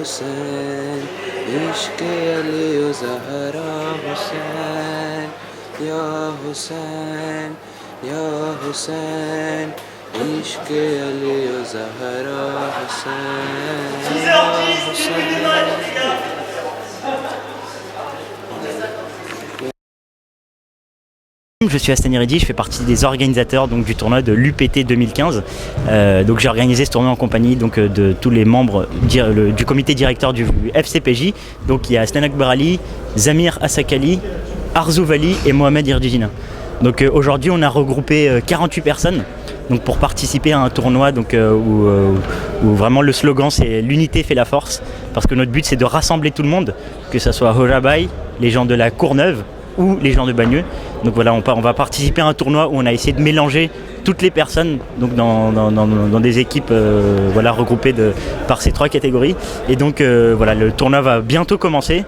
Hussein, Ishq Ali Zahra Hussein, Ya Hussein, Ya Hussein, Ishq Ali Zahra Hussein, Ya Hussein. Je suis Astani Reddy, je fais partie des organisateurs donc, du tournoi de l'UPT 2015. Donc j'ai organisé ce tournoi en compagnie donc, de tous les membres du comité directeur du FCPJ. Donc il y a Aslan Akbar Ali, Zamir Asakali, Arzouf Ali et Mohamed Irdjidina. Donc aujourd'hui on a regroupé 48 personnes donc, pour participer à un tournoi donc, où vraiment le slogan c'est l'unité fait la force. Parce que notre but c'est de rassembler tout le monde, que ce soit Horabai, les gens de la Courneuve, ou les gens de Bagneux. Donc voilà, on va participer à un tournoi où on a essayé de mélanger toutes les personnes donc dans des équipes voilà, regroupées par ces 3 catégories. Et donc voilà, le tournoi va bientôt commencer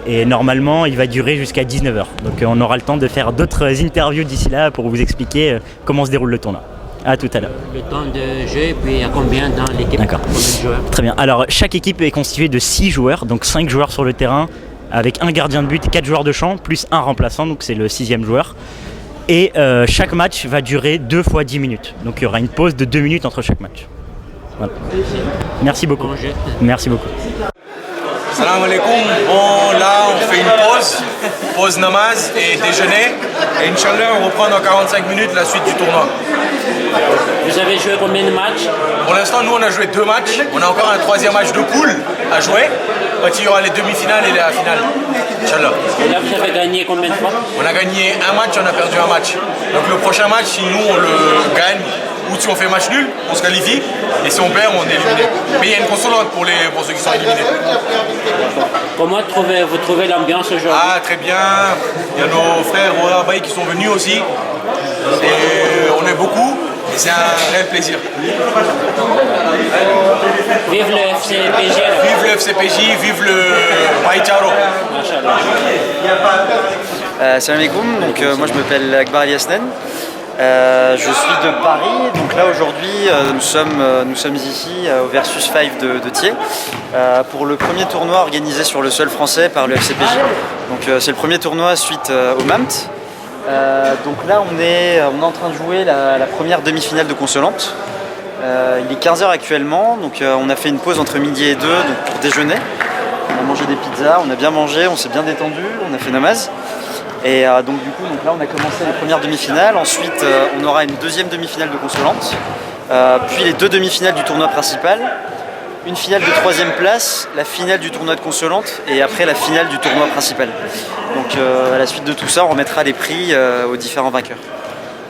et normalement il va durer jusqu'à 19h. Donc on aura le temps de faire d'autres interviews d'ici là pour vous expliquer comment se déroule le tournoi. À tout à l'heure. Le temps de jeu et puis il y a combien dans l'équipe? D'accord. Combien de joueurs? Très bien. Alors chaque équipe est constituée de 6 joueurs, donc 5 joueurs sur le terrain, avec un gardien de but et 4 joueurs de champ, plus un remplaçant, donc c'est le 6e joueur. Et chaque match va durer 2 fois 10 minutes. Donc il y aura une pause de 2 minutes entre chaque match. Voilà. Merci beaucoup. Merci beaucoup. Salam alaikum. Bon, là, on fait une pause namaz et déjeuner. Et Inch'Allah, on reprend dans 45 minutes la suite du tournoi. Vous avez joué combien de matchs? Pour l'instant, nous, on a joué 2 matchs. On a encore un 3e match de poule à jouer. Quand il y aura les demi-finales et la finale. Inch'Allah. Et là, vous avez gagné combien de fois? On a gagné un match, on a perdu un match. Donc le prochain match, si nous, on le gagne, ou si on fait match nul, on se qualifie. Et si on perd, on est éliminé. Mais il y a une consolante pour ceux qui sont éliminés. Comment vous trouvez l'ambiance aujourd'hui? Ah, très bien. Il y a nos frères Horabai qui sont venus aussi. Et on est beaucoup. Et c'est un réel plaisir. Vive le FCPJ. Vive le FCPJ, vive le Baïtaro. Salam alaikum, donc moi je m'appelle Akbar Ali Asnan. Je suis de Paris, donc là aujourd'hui nous sommes ici au Versus 5 de Thiers pour le premier tournoi organisé sur le sol français par le FCPJ. Donc c'est le premier tournoi suite au MAMT. Donc là on est en train de jouer la première demi-finale de Consolante. Il est 15h actuellement, donc on a fait une pause entre midi et 2 donc pour déjeuner. On a mangé des pizzas, on a bien mangé, on s'est bien détendu, on a fait namaz. Et donc du coup là on a commencé les premières demi-finales, ensuite on aura une deuxième demi-finale de Consolante, puis les 2 demi-finales du tournoi principal, une finale de 3e place, la finale du tournoi de Consolante et après la finale du tournoi principal. Donc à la suite de tout ça on remettra les prix aux différents vainqueurs.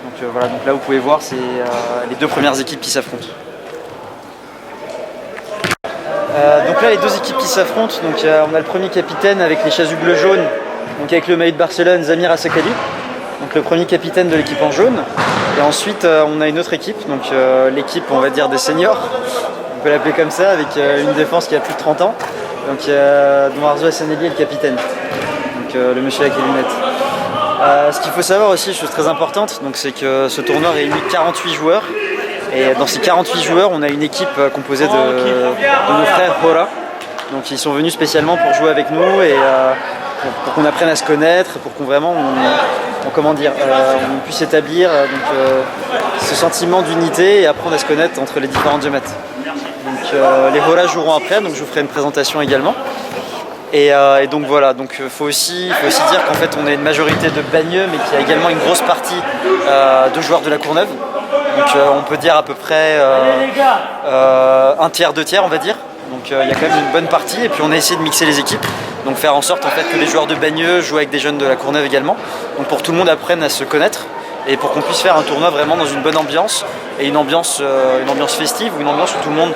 Donc voilà, donc là vous pouvez voir c'est les 2 premières équipes qui s'affrontent. Donc là les 2 équipes qui s'affrontent, donc on a le premier capitaine avec les chasubles jaunes, donc avec le maillot de Barcelone, Zamir Asakali, donc le premier capitaine de l'équipe en jaune. Et ensuite on a une autre équipe, donc l'équipe on va dire des seniors, on peut l'appeler comme ça, avec une défense qui a plus de 30 ans, donc dont Arzo Hassaneli est le capitaine, donc le monsieur avec les lunettes. Ce qu'il faut savoir aussi, chose très importante, c'est que ce tournoi réunit 48 joueurs. Et dans ces 48 joueurs, on a une équipe composée de nos frères Hora. Donc ils sont venus spécialement pour jouer avec nous et pour qu'on apprenne à se connaître, pour qu'on vraiment on puisse établir ce sentiment d'unité et apprendre à se connaître entre les différentes jamates. Donc les Hora joueront après, donc je vous ferai une présentation également. Et donc voilà, donc faut aussi dire qu'en fait on est une majorité de Bagneux, mais qu'il y a également une grosse partie de joueurs de la Courneuve. Donc on peut dire à peu près un tiers, 2 tiers on va dire. Donc il y a quand même une bonne partie et puis on a essayé de mixer les équipes. Donc faire en sorte en fait que les joueurs de Bagneux jouent avec des jeunes de la Courneuve également. Donc pour que tout le monde apprenne à se connaître et pour qu'on puisse faire un tournoi vraiment dans une bonne ambiance et une ambiance festive ou une ambiance où tout le monde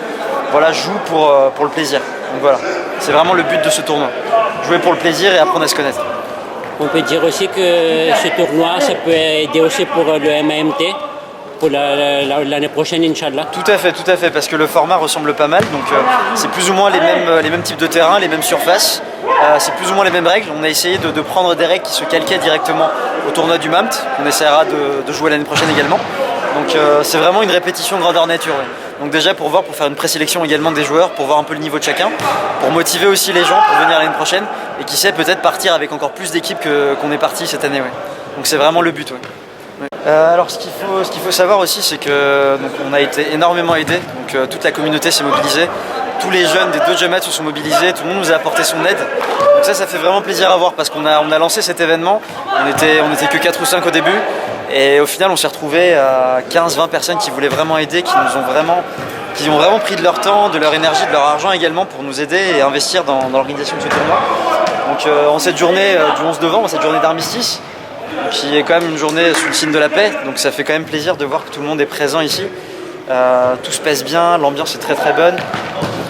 joue pour le plaisir. Donc voilà, c'est vraiment le but de ce tournoi. Jouer pour le plaisir et apprendre à se connaître. On peut dire aussi que ce tournoi, ça peut aider aussi pour le MAMT, pour l'année prochaine, Inch'Allah. Tout à fait, parce que le format ressemble pas mal, donc c'est plus ou moins les mêmes types de terrains, les mêmes surfaces, c'est plus ou moins les mêmes règles. On a essayé de prendre des règles qui se calquaient directement au tournoi du MAMT, qu'on essaiera de jouer l'année prochaine également. Donc c'est vraiment une répétition grandeur nature. Ouais. Donc déjà pour faire une présélection également des joueurs, pour voir un peu le niveau de chacun, pour motiver aussi les gens pour venir l'année prochaine et qui sait peut-être partir avec encore plus d'équipes qu'on est parti cette année. Ouais. Donc c'est vraiment le but. Ouais. Alors ce qu'il faut savoir aussi, c'est que on a été énormément aidés, donc toute la communauté s'est mobilisée, tous les jeunes des deux Jamaat se sont mobilisés, tout le monde nous a apporté son aide. Donc ça fait vraiment plaisir à voir parce qu'on a lancé cet événement, on était que 4 ou 5 au début. Et au final, on s'est retrouvé à 15-20 personnes qui voulaient vraiment aider, qui ont vraiment pris de leur temps, de leur énergie, de leur argent également pour nous aider et investir dans l'organisation de ce tournoi. Donc en cette journée du 11 novembre, cette journée d'armistice, qui est quand même une journée sous le signe de la paix, donc ça fait quand même plaisir de voir que tout le monde est présent ici. Tout se passe bien, l'ambiance est très très bonne.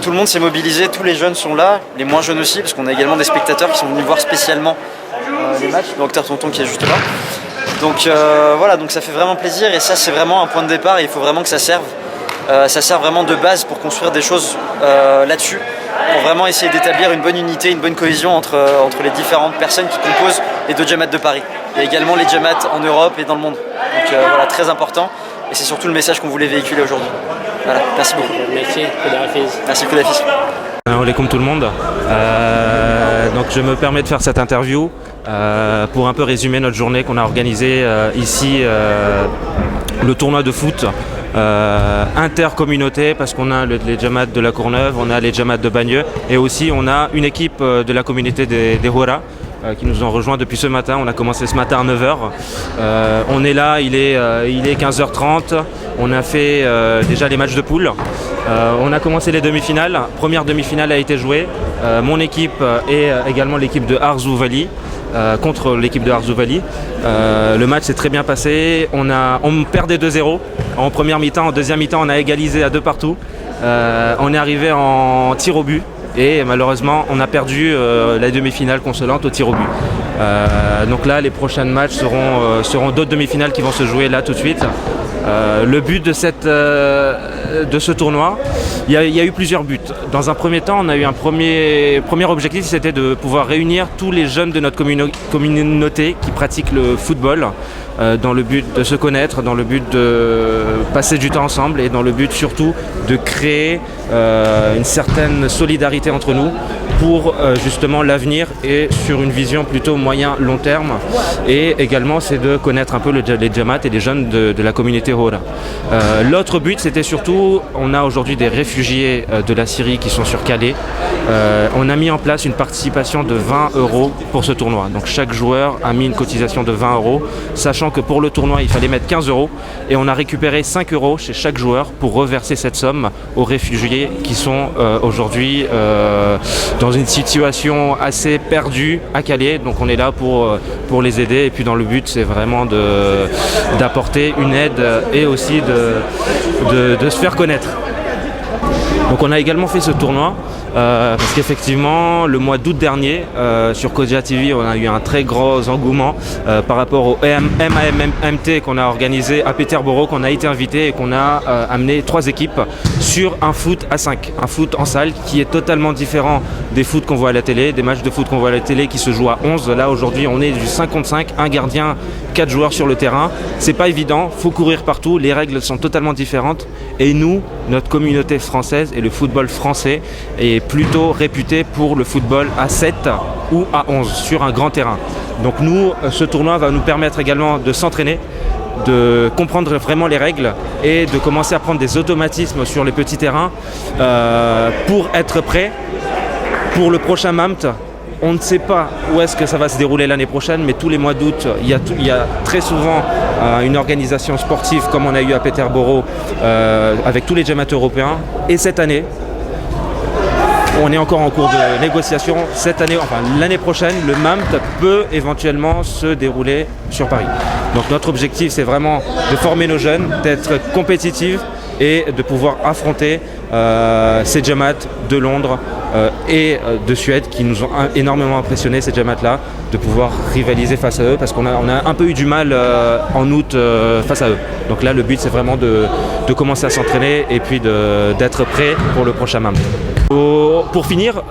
Tout le monde s'est mobilisé, tous les jeunes sont là, les moins jeunes aussi, parce qu'on a également des spectateurs qui sont venus voir spécialement les matchs, le docteur Tonton qui est juste là. Donc voilà, donc ça fait vraiment plaisir et ça c'est vraiment un point de départ et il faut vraiment que ça serve. Ça sert vraiment de base pour construire des choses là-dessus, pour vraiment essayer d'établir une bonne unité, une bonne cohésion entre les différentes personnes qui composent les deux Jamaat de Paris. Et également les Jamaat en Europe et dans le monde. Donc voilà, très important et c'est surtout le message qu'on voulait véhiculer aujourd'hui. Voilà, merci beaucoup. Merci, Koudafiz. Merci Koudafiz. Alaikum tout le monde. Donc je me permets de faire cette interview pour un peu résumer notre journée qu'on a organisée ici, le tournoi de foot intercommunauté, parce qu'on a les Jamaat de la Courneuve, on a les Jamaat de Bagneux et aussi on a une équipe de la communauté des Hora qui nous ont rejoints depuis ce matin. On a commencé ce matin à 9h. On est là, il est 15h30. On a fait déjà les matchs de poule. On a commencé les demi-finales. Première demi-finale a été jouée. Mon équipe et également l'équipe de Arzu Vali contre l'équipe de Arzu Vali. Le match s'est très bien passé. On perdait 2-0 en première mi-temps. En deuxième mi-temps, on a égalisé à 2 partout. On est arrivé en tir au but. Et malheureusement, on a perdu la demi-finale consolante au tir au but. Donc là, les prochains matchs seront d'autres demi-finales qui vont se jouer là tout de suite. Le but de ce tournoi, il y a eu plusieurs buts. Dans un premier temps, on a eu un premier objectif, c'était de pouvoir réunir tous les jeunes de notre communauté qui pratiquent le football dans le but de se connaître, dans le but de passer du temps ensemble et dans le but surtout de créer une certaine solidarité entre nous pour justement l'avenir et sur une vision plutôt moyen-long terme. Et également, c'est de connaître un peu les Jamaat et les jeunes de la communauté Hora. L'autre but, c'était surtout, on a aujourd'hui des réfugiés de la Syrie qui sont sur Calais. On a mis en place une participation de 20 € pour ce tournoi. Donc chaque joueur a mis une cotisation de 20 €, sachant que pour le tournoi, il fallait mettre 15 € et on a récupéré 5 € chez chaque joueur pour reverser cette somme aux réfugiés qui sont aujourd'hui dans une situation assez perdue à Calais. Donc on est là pour les aider et puis dans le but, c'est vraiment d'apporter une aide et aussi de se faire connaître. Donc on a également fait ce tournoi parce qu'effectivement le mois d'août dernier sur Kodja TV on a eu un très gros engouement par rapport au MAMMT qu'on a organisé à Peterborough, qu'on a été invité et qu'on a amené 3 équipes sur un foot à 5, un foot en salle qui est totalement différent des foot qu'on voit à la télé, des matchs de foot qu'on voit à la télé qui se jouent à 11. Là aujourd'hui on est du 5 contre 5, un gardien, 4 joueurs sur le terrain. C'est pas évident, faut courir partout, les règles sont totalement différentes et nous, notre communauté française et le football français est plutôt réputé pour le football à 7 ou à 11 sur un grand terrain. Donc nous, ce tournoi va nous permettre également de s'entraîner, de comprendre vraiment les règles et de commencer à prendre des automatismes sur les petits terrains pour être prêt pour le prochain MAMT. On ne sait pas où est-ce que ça va se dérouler l'année prochaine, mais tous les mois d'août, il y a très souvent une organisation sportive comme on a eu à Peterborough avec tous les Jamaat européens. Et cette année, on est encore en cours de négociation. Cette année, enfin l'année prochaine, le MAMT peut éventuellement se dérouler sur Paris. Donc notre objectif, c'est vraiment de former nos jeunes, d'être compétitifs et de pouvoir affronter ces Jamaat de Londres et de Suède qui nous ont énormément impressionnés, ces Jamaat-là, de pouvoir rivaliser face à eux parce qu'on a un peu eu du mal en août face à eux. Donc là, le but, c'est vraiment de commencer à s'entraîner et puis d'être prêt pour le prochain MAMT. Pour finir,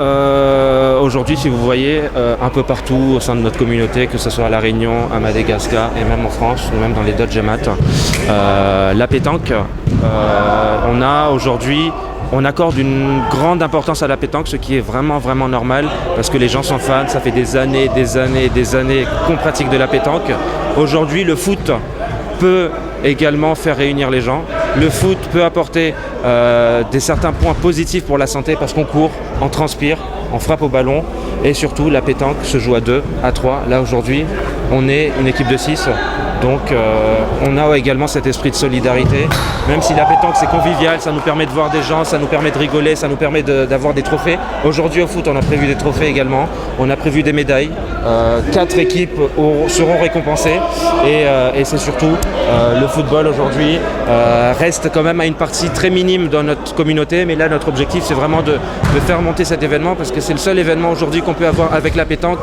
aujourd'hui, si vous voyez, un peu partout au sein de notre communauté, que ce soit à La Réunion, à Madagascar et même en France, ou même dans les d'autres Jamat, la pétanque, on accorde une grande importance à la pétanque, ce qui est vraiment, vraiment normal, parce que les gens sont fans, ça fait des années qu'on pratique de la pétanque. Aujourd'hui, le foot peut également faire réunir les gens. Le foot peut apporter certains points positifs pour la santé parce qu'on court, on transpire, on frappe au ballon et surtout la pétanque se joue à 2, à 3. Là aujourd'hui, on est une équipe de 6. Donc on a également cet esprit de solidarité. Même si la pétanque c'est convivial, ça nous permet de voir des gens, ça nous permet de rigoler, ça nous permet d'avoir des trophées. Aujourd'hui au foot on a prévu des trophées également, on a prévu des médailles. 4 équipes seront récompensées et c'est surtout le football aujourd'hui reste quand même à une partie très minime dans notre communauté, mais là notre objectif c'est vraiment de faire monter cet événement parce que c'est le seul événement aujourd'hui qu'on peut avoir avec la pétanque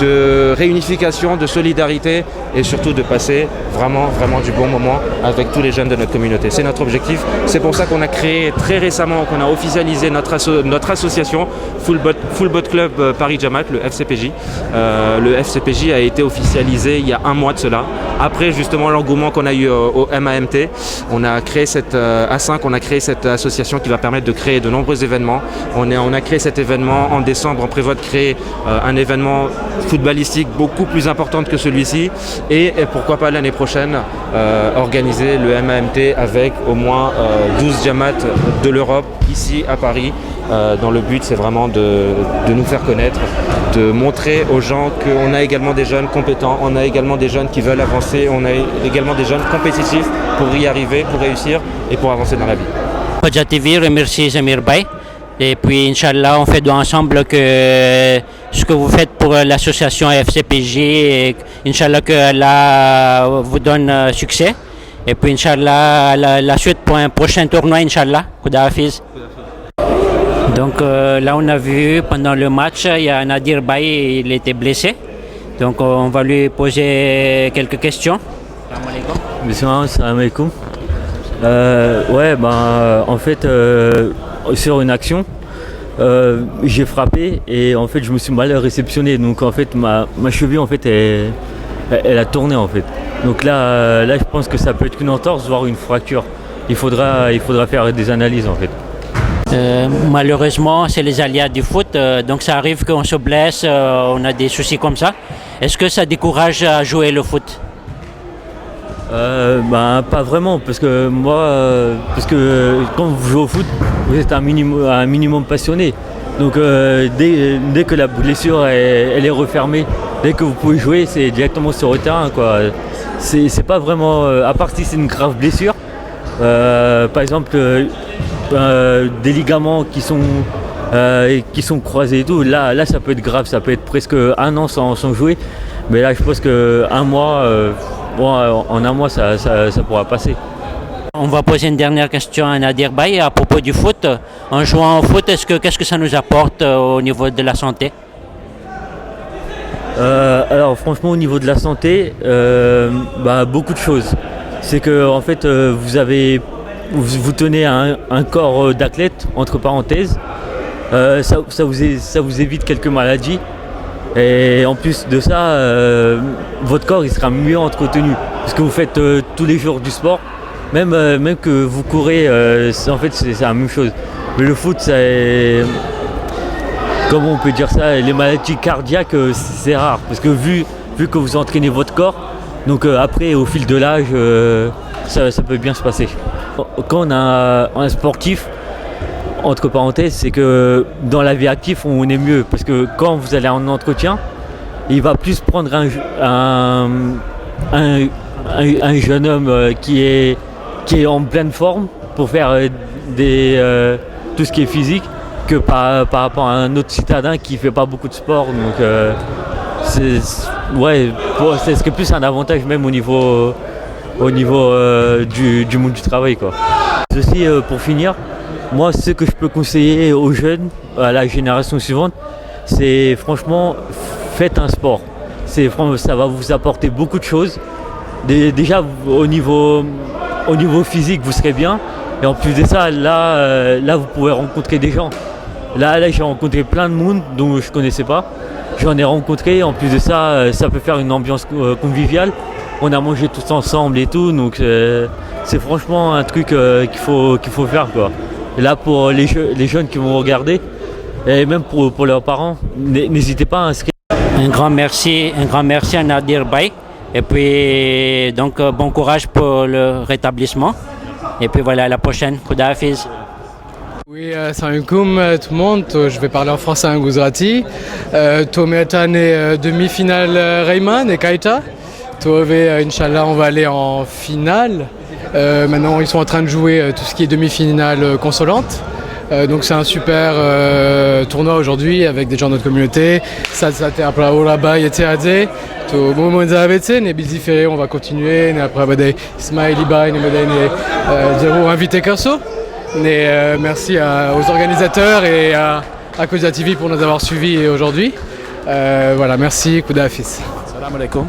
de réunification, de solidarité et surtout de passer vraiment du bon moment avec tous les jeunes de notre communauté. C'est notre objectif, c'est pour ça qu'on a créé très récemment, qu'on a officialisé notre association Full Boat Club Paris Jamat, le FCPJ. Le FCPJ a été officialisé il y a un mois de cela. Après justement l'engouement qu'on a eu au MAMT, on a créé cette association qui va permettre de créer de nombreux événements. On a créé cet événement en décembre, on prévoit de créer un événement footballistique beaucoup plus important que celui-ci et pourquoi pas l'année prochaine organiser le MAMT avec au moins 12 Jamat de l'Europe ici à Paris. Dans le but c'est vraiment de nous faire connaître, de montrer aux gens qu'on a également des jeunes compétents, on a également des jeunes qui veulent avancer, on a également des jeunes compétitifs pour y arriver, pour réussir et pour avancer dans la vie. Fadja TV remercie Zamir Bay et puis Inch'Allah on fait ensemble que ce que vous faites pour l'association FCPJ et Inch'Allah que Allah vous donne succès et puis Inch'Allah la suite pour un prochain tournoi Inch'Allah. Khuda Hafiz. Donc là on a vu pendant le match, il y a Nadir Bay, il était blessé. Donc on va lui poser quelques questions. Salam alaikum. En fait sur une action j'ai frappé et en fait je me suis mal réceptionné, donc en fait ma cheville en fait elle a tourné en fait. Donc là je pense que ça peut être une entorse voire une fracture. Il faudra faire des analyses en fait. Malheureusement, c'est les aléas du foot, donc ça arrive qu'on se blesse, on a des soucis comme ça. Est-ce que ça décourage à jouer le foot? Pas vraiment, parce que quand vous jouez au foot, vous êtes un minimum passionné. Donc dès que la blessure elle est refermée, dès que vous pouvez jouer, c'est directement sur le terrain, quoi. C'est pas vraiment, à part si c'est une grave blessure, par exemple des ligaments qui sont croisés et tout, là ça peut être grave, ça peut être presque un an sans jouer, mais là je pense qu'un mois, en un mois ça pourra passer. On va poser une dernière question à Nadir Bay à propos du foot. En jouant au foot, qu'est-ce que ça nous apporte au niveau de la santé? Alors franchement au niveau de la santé, beaucoup de choses. C'est que en fait vous tenez un corps d'athlète, entre parenthèses, ça vous évite quelques maladies et en plus de ça, votre corps il sera mieux entretenu parce que vous faites tous les jours du sport, même que vous courez, en fait c'est la même chose. Mais le foot, comment on peut dire ça, les maladies cardiaques c'est rare parce que vu que vous entraînez votre corps, donc après au fil de l'âge ça peut bien se passer. Quand on a un sportif, entre parenthèses, c'est que dans la vie active on est mieux parce que quand vous allez en entretien, il va plus prendre un jeune homme qui est en pleine forme pour faire tout ce qui est physique que par rapport à un autre citadin qui fait pas beaucoup de sport. Donc c'est plus un avantage même au niveau du monde du travail, quoi. Aussi pour finir, moi ce que je peux conseiller aux jeunes, à la génération suivante, c'est franchement faites un sport. Ça va vous apporter beaucoup de choses. Déjà au niveau physique vous serez bien et en plus de ça là vous pouvez rencontrer des gens. Là j'ai rencontré plein de monde dont je connaissais pas. J'en ai rencontré, en plus de ça, ça peut faire une ambiance conviviale. On a mangé tous ensemble et tout, donc c'est franchement un truc qu'il faut faire, quoi. Et là, pour les jeunes qui vont regarder, et même pour leurs parents, n'hésitez pas à inscrire. Un grand merci à Nadir Bay. Et puis, donc, bon courage pour le rétablissement. Et puis voilà, à la prochaine. Khuda Hafiz. Oui, salam alaikum tout le monde. Je vais parler en français en Gujarati. Tometan est demi-finale Rayman et Kaita. Tove, Inch'Allah, on va aller en finale. Maintenant, ils sont en train de jouer tout ce qui est demi-finale consolante. Donc c'est un super tournoi aujourd'hui avec des gens de notre communauté. Ça après Oraba et Teadze. To Momonzavetse, ne biziféré, on va continuer. Après Ismaël Ibai, ne zéro invité Kerso. Merci aux organisateurs et à Kodia TV pour nous avoir suivis aujourd'hui. Voilà, merci, Khuda Hafiz. Salam alaikum.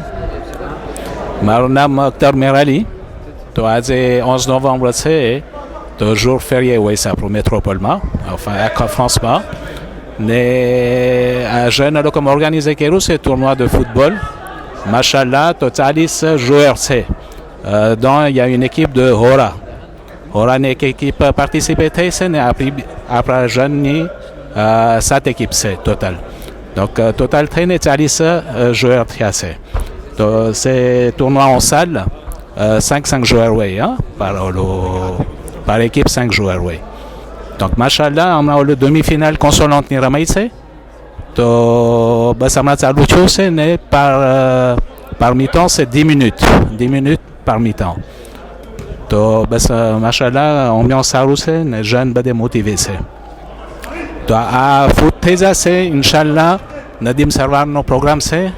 Mon nom est Akhtar Merali. To આજે 11 novembre છે તો jour férié હોય છે આપણું મેટ્રોપોલમાં enfin આખા ફ્રાન્સમાં ને un jeune લોકો organisé કર્યું છે tournoi de football. Machallah, to 40 joueurs છે. Dont il y a une équipe de Hora. Hora n'est qu'équipe participée છે ને આપણા જeunes 7 équipes છે total. Donc total થઈને 40 joueurs થયા છે. તો c'est tournoi en salle. 5 joueurs ouais, hein, par équipe 5 joueurs ouais. Donc machallah on a le demi-finale consolante ni ramaïse. To ça m'a ચાલુ થયો છે ને par mi-temps c'est 10 minutes par mi-temps. To machallah ambiance સારું છે ને jeune બધે motivé છે. તો આ foot થઈ જશે ઇન્શાલ્લાહ. Nadim Sarwarનો પ્રોગ્રામ છે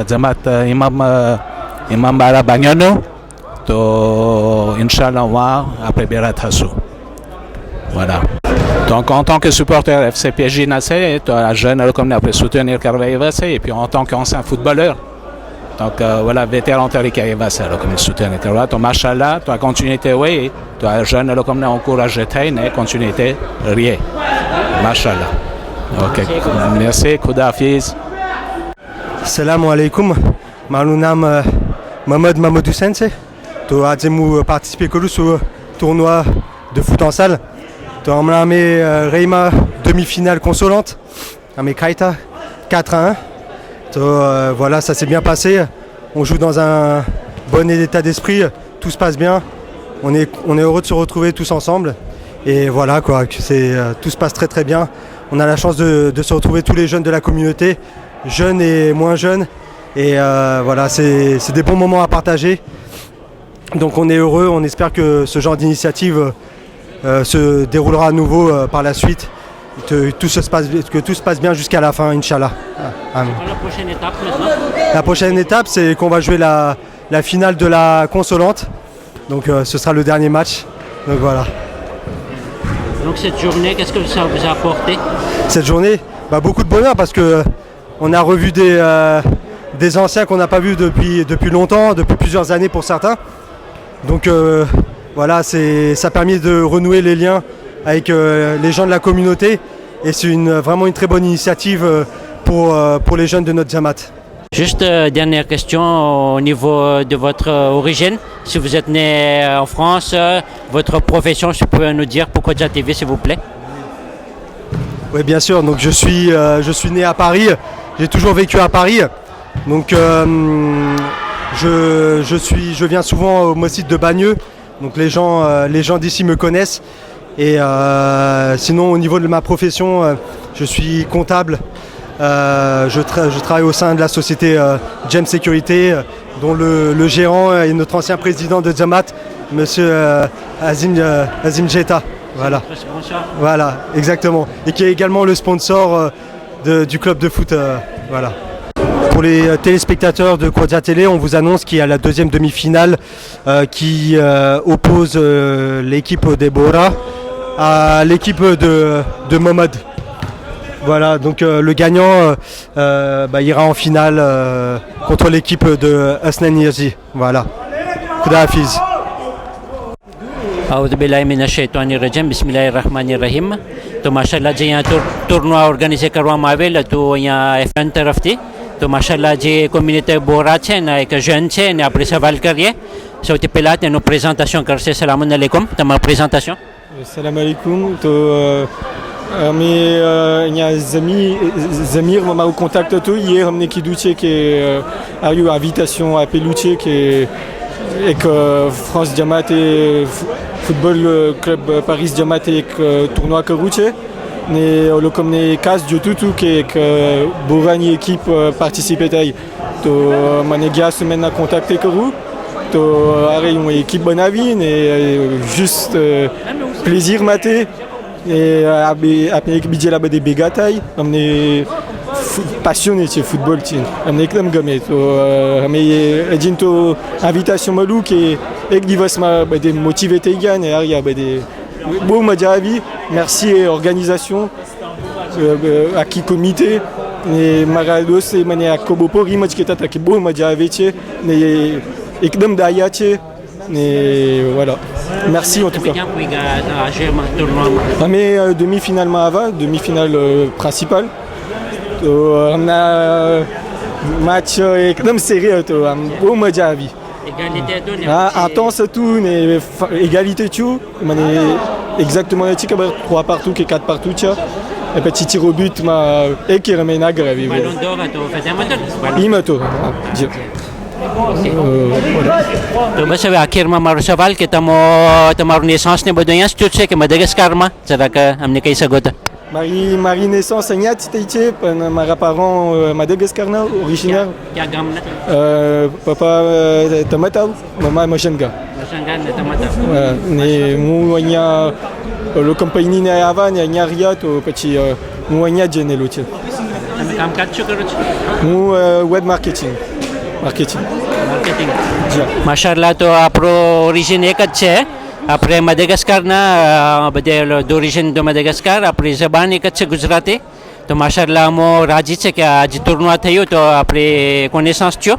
જમાત ઇમામ બારા બાન્યાનો. તો Inch'Allah, on va après Berat Hassou. Voilà. Donc, en tant que supporter FCPJ Nassé, tu as un jeune comme après soutenir Carveille et puis en tant qu'ancien footballeur, donc voilà, vétéran Tariq Vassé, comme soutenir Carveille. Donc, Machallah, tu as continuité, oui, tu as un jeune comme encouragé, et continuité, rien. Machallah. Ok. Merci, Khuda Hafiz. Salam alaikum. Malunam Mamadou Sense. To Adzemou participer que au tournoi de foot en salle. To Amlame Reima demi-finale consolante. Amé Kaita 4-1. To voilà, ça s'est bien passé. On joue dans un bon état d'esprit. Tout se passe bien. On est heureux de se retrouver tous ensemble. Et voilà quoi, tout se passe très très bien. On a la chance de se retrouver tous les jeunes de la communauté, jeunes et moins jeunes. Et voilà, c'est des bons moments à partager. Donc on est heureux, on espère que ce genre d'initiative se déroulera à nouveau par la suite, que tout se passe bien jusqu'à la fin, Inch'Allah. Amen. La prochaine étape maintenant? La prochaine étape, c'est qu'on va jouer la finale de la consolante. Donc ce sera le dernier match. Donc voilà. Donc cette journée, qu'est-ce que ça vous a apporté? Cette journée, beaucoup de bonheur parce que on a revu des anciens qu'on n'a pas vus depuis longtemps, depuis plusieurs années pour certains. Donc voilà, ça a permis de renouer les liens avec les gens de la communauté et c'est vraiment une très bonne initiative pour les jeunes de notre Jamaat. Juste dernière question au niveau de votre origine. Si vous êtes né en France, votre profession, si vous pouvez nous dire pour Kodia TV s'il vous plaît. Oui bien sûr, donc je suis né à Paris, j'ai toujours vécu à Paris. Donc je viens souvent au mosquée de Bagneux, donc les gens d'ici me connaissent. Et sinon au niveau de ma profession, je suis comptable. Je travaille au sein de la société Gem Sécurité, dont le gérant est notre ancien président de Jamaat, monsieur Azim Jetta. Voilà. Voilà, exactement. Et qui est également le sponsor du club de foot. Voilà. Pour les téléspectateurs de Kodia Télé, on vous annonce qu'il y a la deuxième demi-finale qui oppose l'équipe des Bora à l'équipe de Mohamed. Voilà, donc le gagnant ira en finale contre l'équipe de Asnan Yazi. Voilà. Khuda Hafiz. A'udhu billahi minash shaitanir rajim. Bismillahir rahmanir rahim. तो माशाल्लाह जी यहाँ tournoi organisé કરવામાં આવેલ હતું અહીંયા FN તરફથી તો માશાલ્લાહ જે કોમ્યુનિટી બોરા છે ને એક jeune છે ને આપણે સવાલ કરીએ સૌથી પહેલાં તેનું પ્રેઝન્ટેશન કરશે સલામ અલૈકુમ તમારું presentation Salam alaikum. Il y a Zamir m'a au contact tout hier amené Kidouche qui a eu invitation à Pelouche qui et que France Diamat et football club Paris Diamat et tournoi Karouche ne le comme ne casse du tout qui que Bourani équipe participer taille to manégia semaine à contacter Karou to arrêt une équipe bonne avis et juste plaisir maté et après bidje là-bas des bégatailles on est passionné de football on est comme gamé to mais dinto invitation malou qui et qui va se des motiver tes gars et arrière des bon madjavi merci organisation à qui comité et Marados et mané à Kobopori match qui est bon madjavi et ekdem dayache et voilà merci en tout cas mais demi-finale demi-finale principale on a match ekdem serré au Madjavi intense tout mais égalité tout exactement les tirs 3 partout qui 4 partout et petit tir au but et qui remet à grave તો બસ હવે આખીરમાં મારો સવાલ કે તમારું naissance ને બધું અહીંયા જ છે કે મદાગાસ્કારમાં જરાક અમને કહી શકો તો Marie naissance Agnat Teiche mes parents Madagascar originaire papa Tamatau maman Machenga ne muanya le compagnie ne avant il y a rien to petit muanya genelo tu તમે કામકાજ શું કરો છો web marketing માશાલ્લાહ તો આપણો ઓરિજિન એક જ છે આપણે મદાગાસ્કારના બધે d'origine de Madagascar આપણી જબાન એક જ છે ગુજરાતી તો માશાલ્લાહ અમો રાજી છે કે આ જે ટુર્નવા થયું તો આપણે કોનેસન્સ થયો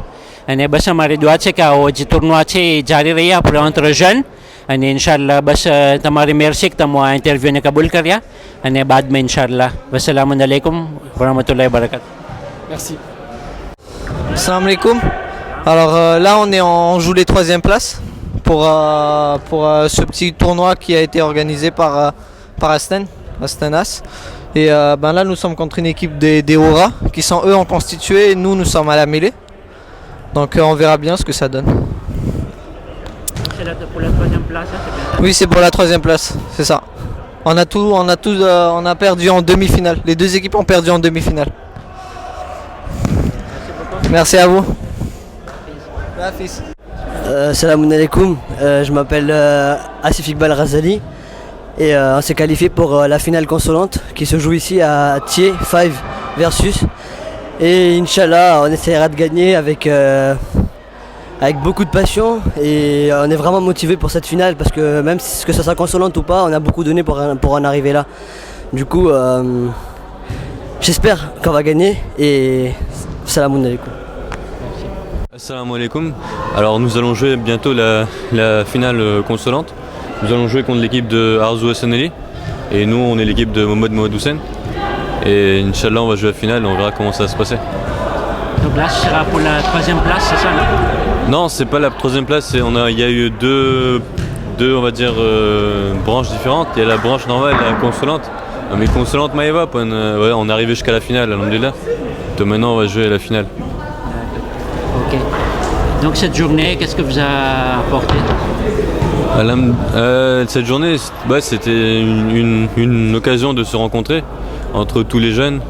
અને બસ અમારી દુઆ છે કે આ જે ટુર્નવા છે એ જારી રહી આપણે entre jeunes અને ઇન્શાલ્લાહ બસ તમારી મેરસી કે તમે આ ઇન્ટરવ્યુને કબૂલ કર્યા અને બાદમાં ઇન્શાલ્લાહ વસલામુ અલૈકુમ વરહમતુલ્લાહિ વબરકાતુહ merci. Salam alaikum. Alors là on joue les 3e places pour ce petit tournoi qui a été organisé par Astenas. Et là nous sommes contre une équipe des Hora qui sont eux en constitué et nous sommes à la mêlée. Donc on verra bien ce que ça donne. C'est pour la 3e place, hein, c'est bien ça? Oui, c'est pour la 3e place, c'est ça. On a perdu en demi-finale. Les deux équipes ont perdu en demi-finale. Merci à vous. Salam alaikum, je m'appelle Asif Iqbal Razali et on s'est qualifié pour la finale consolante qui se joue ici à Thiers 5 versus et Inch'Allah on essaiera de gagner avec beaucoup de passion et on est vraiment motivé pour cette finale parce que même si que ça soit consolante ou pas on a beaucoup donné pour en arriver là. Du coup j'espère qu'on va gagner et salam alaikum. Assalamu alaikum. Alors nous allons jouer bientôt la finale consolante. Nous allons jouer contre l'équipe de Arzu Hassaneli et nous on est l'équipe de Mohamed Hussein. Et Inch'Allah on va jouer la finale et on verra comment ça va se passer. Donc là ce sera pour la 3e place, c'est ça non? Non, c'est pas la 3e place, il y a eu deux on va dire branches différentes. Il y a la branche normale et la consolante. Mais consolante Maïva, on est arrivé jusqu'à la finale, alhamdoulilah. Donc maintenant on va jouer à la finale. Ok. Donc cette journée, qu'est-ce que vous a apporté? Cette journée, c'était une occasion de se rencontrer entre tous les jeunes.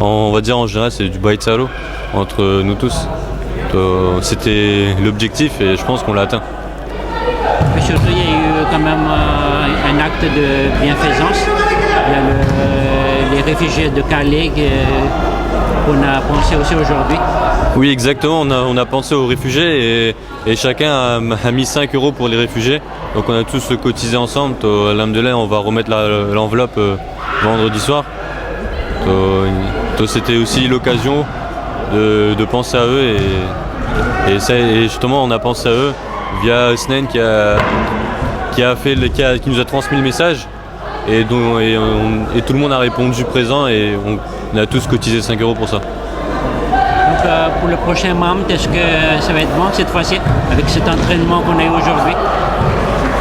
On va dire en général c'est du baïtsaro entre nous tous. C'était l'objectif et je pense qu'on l'a atteint. Mais surtout il y a eu quand même un acte de bienfaisance. Il y a les réfugiés de Calais qu'on a pensé aussi aujourd'hui. Oui exactement, on a pensé aux réfugiés et chacun a mis 5 € pour les réfugiés. Donc on a tous cotisé ensemble. Alhamdoulilah, on va remettre l'enveloppe vendredi soir. C'était aussi l'occasion de penser à eux et justement on a pensé à eux via Snen qui nous a transmis le message et tout le monde a répondu présent et on a tous cotisé 5 € pour ça. Donc pour le prochain membre, est-ce que ça va être bon cette fois-ci avec cet entraînement qu'on a eu aujourd'hui?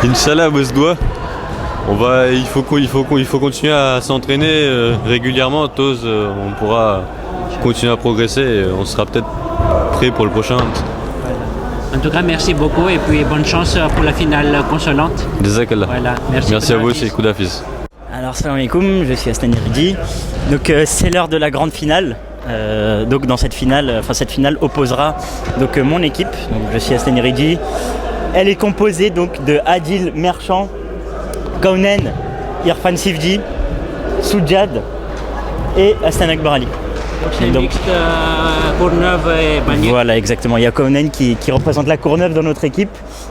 Inch'Allah, Bosdoua. Il faut continuer à s'entraîner régulièrement. Tous, on pourra continuer à progresser et on sera peut-être prêt pour le prochain. En tout cas, merci beaucoup et puis bonne chance pour la finale consolante. Jazakallah. Voilà, merci à vous aussi, Koudafiz. Alors salam alaikum, je suis Aslan Iridi. Donc c'est l'heure de la grande finale. Donc dans cette finale opposera donc mon équipe. Donc je suis Aslan Iridi. Elle est composée donc de Adil Merchant, Kaunen, Irfan Sifji, Soudjad et Hassan Akbar Ali. C'est un mixte Courneuve et Bagneux. Voilà, exactement. Il y a Kaunen qui représente la Courneuve dans notre équipe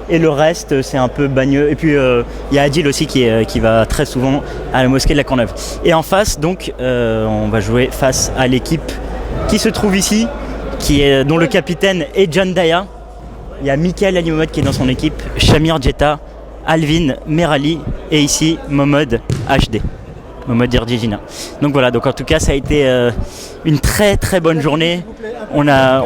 et le reste c'est un peu Bagneux. Et puis il y a Adil aussi qui va très souvent à la mosquée de la Courneuve. Et en face donc on va jouer face à l'équipe qui se trouve ici, dont le capitaine est John Daya. Il y a Michael Ali Mohamed qui est dans son équipe, Shamir Jetta, Alvin Merali et ici Mohamed HD. Mohamed Irdijina. Donc voilà, donc en tout cas ça a été une très très bonne journée. On a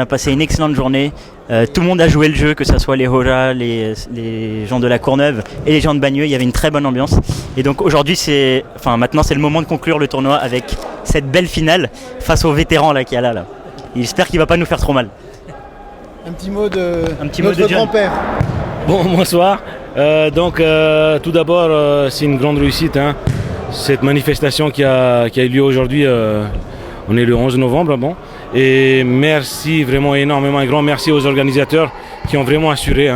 passé une excellente journée. Tout le monde a joué le jeu, que ce soit les Hora, les gens de la Courneuve et les gens de Bagneux. Il y avait une très bonne ambiance. Et donc aujourd'hui maintenant c'est le moment de conclure le tournoi avec cette belle finale face aux vétérans là qu'il y a là. J'espère qu'il va pas nous faire trop mal. Un petit mot de notre grand-père. Bon, bonsoir. Tout d'abord, c'est une grande réussite. Cette manifestation qui a eu lieu aujourd'hui, on est le 11 novembre. Bon. Et merci vraiment énormément, un grand merci aux organisateurs qui ont vraiment assuré.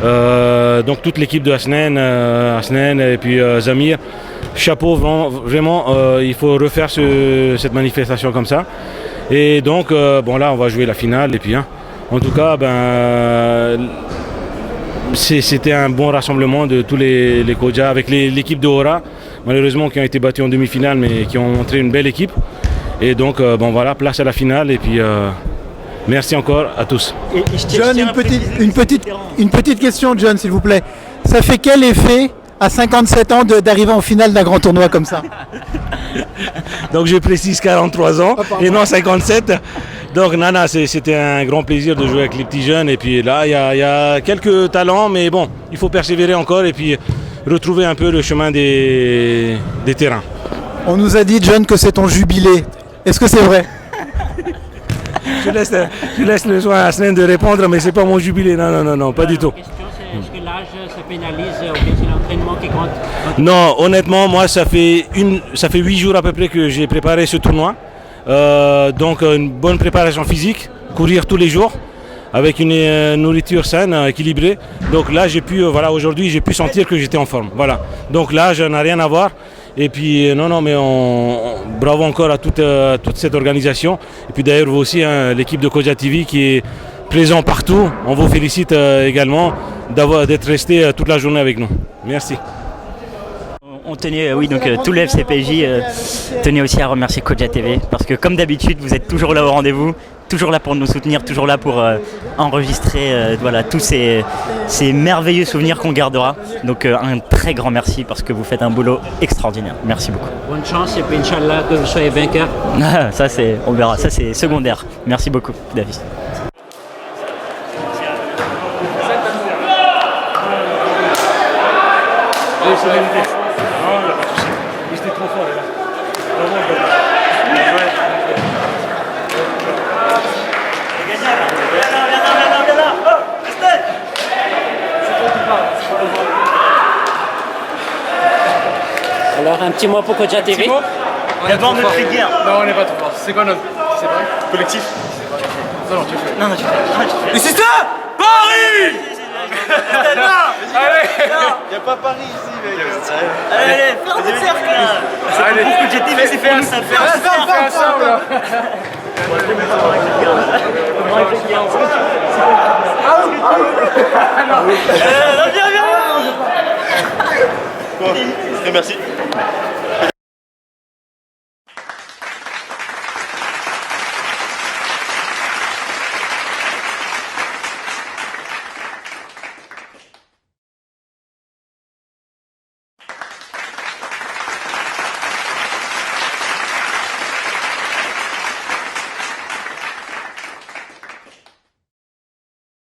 Donc toute l'équipe de Hasnan et puis Zamir, chapeau, vraiment, il faut refaire cette manifestation comme ça. Et donc, là, on va jouer la finale. Et puis, en tout cas, c'était un bon rassemblement de tous les Kodja avec l'équipe de Hora, malheureusement qui ont été battus en demi-finale mais qui ont montré une belle équipe. Et donc place à la finale et puis merci encore à tous. John, une petite question John s'il vous plaît. Ça fait quel effet à 57 ans d'arriver en finale d'un grand tournoi comme ça? Donc je précise 43 ans et non 57. Donc Nana, c'était un grand plaisir de jouer avec les petits jeunes. Et puis là, il y a quelques talents, mais bon, il faut persévérer encore et puis retrouver un peu le chemin des terrains. On nous a dit, John, que c'est ton jubilé. Est-ce que c'est vrai? Je laisse le soin à Hassan de répondre, mais c'est pas mon jubilé. Non, pas du tout. Est-ce que l'âge ça pénalise ou bien c'est l'entraînement qui compte? Non, honnêtement, moi, ça fait 8 jours à peu près que j'ai préparé ce tournoi. Donc une bonne préparation physique, courir tous les jours avec une nourriture saine, équilibrée. Donc là aujourd'hui j'ai pu sentir que j'étais en forme. Voilà. Donc là je n'ai rien à voir. Et puis bravo encore à toute cette organisation. Et puis d'ailleurs vous aussi, l'équipe de Kodja TV qui est présent partout. On vous félicite également d'être resté toute la journée avec nous. Merci. On tenait, tout le FCPJ tenait aussi à remercier Kodja TV parce que comme d'habitude vous êtes toujours là au rendez-vous, toujours là pour nous soutenir, toujours là pour enregistrer tous ces merveilleux souvenirs qu'on gardera. Donc un très grand merci parce que vous faites un boulot extraordinaire. Merci beaucoup. Bonne chance et puis Inch'Allah que vous soyez vainqueur. On verra, ça c'est secondaire. Merci beaucoup David. Alors un petit mot pour Kodja TV. Non, on n'est pas trop fort. C'est quoi notre collectif? Non, tu fais. Non, tu fais. Mais c'est ça Paris. Allez. Il n'y a pas Paris ici, mec. Allez, faire un cercle là. Allez, Kodja TV, c'est fait ensemble. Merci.